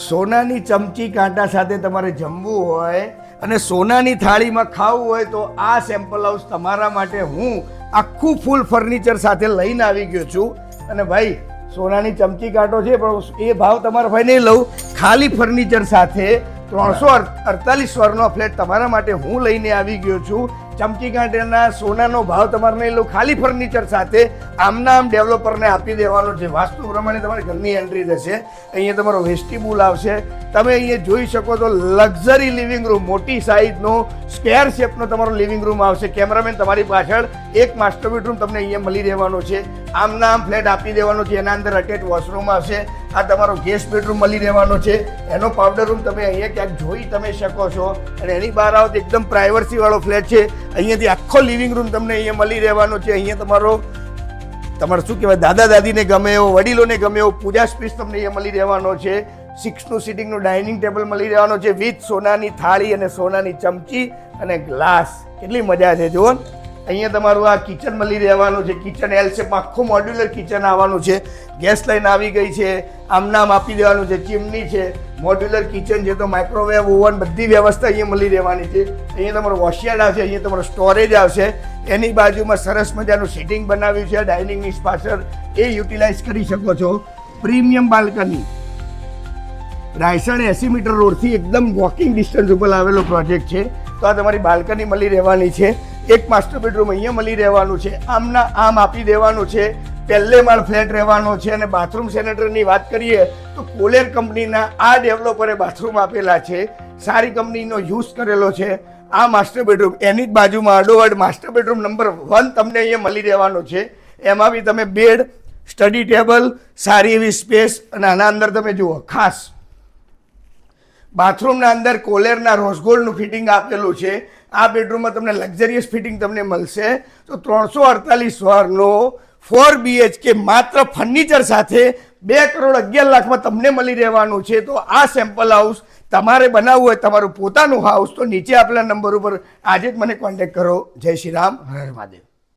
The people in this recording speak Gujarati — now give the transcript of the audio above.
સોનાની ચમચી કાંટા સાથે તમારે જમવું હોય અને સોનાની થાળીમાં ખાવું હોય તો આ સેમ્પલ હાઉસ તમારા માટે હું આખું ફૂલ ફર્નિચર સાથે લઈને આવી ગયો છું. અને ભાઈ સોનાની ચમચી કાંટો છે પણ એ ભાવ તમારા ભાઈ નહીં લઉં, ખાલી ફર્નિચર સાથે 348 વર્ષનો ફ્લેટ તમારા માટે હું લઈને આવી ગયો છું. ચમચી કાંટાના સોનાનો ભાવ તમારે નહીં લઉં, ખાલી ફર્નિચર સાથે આમના આમ ડેવલપરને આપી દેવાનો છે. વાસ્તુ પ્રમાણે તમારી ઘરની એન્ટ્રી થશે. અહીંયા તમારો વેસ્ટિબ્યુલ આવશે. તમે અહીંયા જોઈ શકો તો લક્ઝરી લિવિંગ રૂમ, મોટી સાઇઝનો સ્ક્વેર શેપનો તમારો લિવિંગ રૂમ આવશે. કેમેરામેન તમારી પાછળ એક માસ્ટર બેડરૂમ તમને અહીંયા મળી રહેવાનો છે. આમના આમ ફ્લેટ આપી દેવાનો છે. એના અંદર અટેચ વોશરૂમ આવશે. આ તમારો ગેસ્ટ બેડરૂમ મળી રહેવાનો છે. એનો પાવડર રૂમ તમે અહીંયા ક્યાંક જોઈ તમે શકો છો. અને એની બહાર આવો તો એકદમ પ્રાઇવસી વાળો ફ્લેટ છે. અહીંયાથી આખો લિવિંગ રૂમ તમને અહીંયા મળી રહેવાનો છે. અહીંયા તમારે શું કહેવાય, દાદા દાદીને ગમે એવો, વડીલોને ગમે એવો પૂજા સ્પેસ તમને અહીંયા મળી રહેવાનો છે. 6નું સિટિંગનું ડાઇનિંગ ટેબલ મળી રહેવાનો છે વિથ સોનાની થાળી અને સોનાની ચમચી અને ગ્લાસ. કેટલી મજા છે જુઓ. અહીંયા તમારું આ કિચન મળી રહેવાનું છે. કિચન એલ શેપમાં આખું મોડ્યુલર કિચન આવવાનું છે. ગેસ લાઈન આવી ગઈ છે. આમનામ આપી દેવાનું છે. ચીમની છે. મોડ્યુલર કિચન છે તો માઇક્રોવેવ, ઓવન બધી વ્યવસ્થા અહીંયા મળી રહેવાની છે. અહીંયા તમારો વોશયાર્ડ આવશે. અહીંયા તમારો સ્ટોરેજ આવશે. એની બાજુમાં સરસ મજાનું સિટિંગ બનાવ્યું છે ડાઇનિંગની પાછળ, એ યુટિલાઇઝ કરી શકો છો. પ્રીમિયમ બાલ્કની, રાયસણ 80 મીટર રોડથી એકદમ વોકિંગ ડિસ્ટન્સ ઉપર આવેલો પ્રોજેક્ટ છે. તો આ તમારી બાલ્કની મળી રહેવાની છે. એક માસ્ટર બેડરૂમ અહીંયા મળી રહેવાનું છે. આમના આમ આપી દેવાનું છે. પહેલે માળ ફ્લેટ રહેવાનો છે. અને બાથરૂમ સેનેટરીની વાત કરીએ તો કોલેર કંપનીના આ ડેવલપરે બાથરૂમ આપેલા છે. સારી કંપનીનો યુઝ કરેલો છે. આ માસ્ટર બેડરૂમ એની જ બાજુમાં અડોઅડ માસ્ટર બેડરૂમ નંબર 1 તમને અહીંયા મળી રહેવાનો છે. એમાં બી તમે બેડ, સ્ટડી ટેબલ, સારી એવી સ્પેસ. અને આના અંદર તમે જુઓ, ખાસ બાથરૂમના અંદર કોલેરના રોઝગોલ્ડનું ફિટિંગ આપેલું છે. આ બેડરૂમમાં તમને લક્ઝરિયસ ફિટિંગ તમને મળશે. તો 348 સ્ક્વેરનો 4 BHK માત્ર ફર્નિચર સાથે 2,11,00,000માં તમને મળી રહેવાનું છે. તો આ સેમ્પલ હાઉસ તમારે બનાવવું હોય, તમારું પોતાનું હાઉસ, તો નીચે આપેલા નંબર ઉપર આજે જ મને કોન્ટેક્ટ કરો. જય શ્રી રામ, હર હર મહાદેવ.